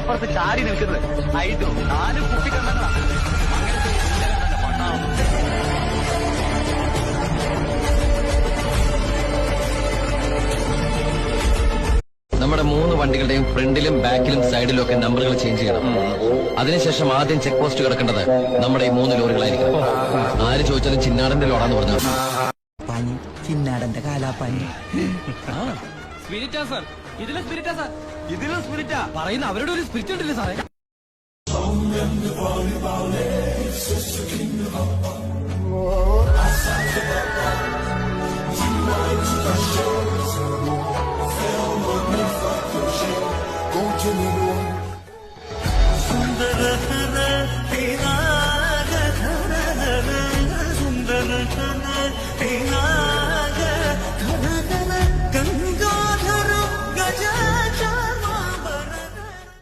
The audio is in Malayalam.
അപ്പുറത്ത് ചാടി നിൽക്കുന്നത് ഹൈഡ്രോ 4 കുപ്പിക്കണ്ണങ്ങളാണ്. അങ്ങനത്തെ പണ്ടാവും. നമ്മുടെ 3 വണ്ടികളുടെയും ഫ്രണ്ടിലും ബാക്കിലും സൈഡിലും ഒക്കെ നമ്പറുകൾ ചേഞ്ച് ചെയ്യണം. അതിനുശേഷം ആദ്യം ചെക്ക് പോസ്റ്റ് കിടക്കേണ്ടത് നമ്മുടെ ഈ 3 ലോറികളായിരിക്കും. ആര് ചോദിച്ചാലും ചിന്നാടന്റെ ലോറാന്ന് പറഞ്ഞു. പനി ചിന്നാടന്റെ കാലാപ്പനി. സ്പിരിറ്റാ സാർ, ഇതിലെ സ്പിരിറ്റാ സാർ. ഇതിലും സ്പിരിറ്റാ പറയുന്ന അവരുടെ ഒരു സ്പിരിറ്റ് ഉണ്ടല്ലേ സാറേ.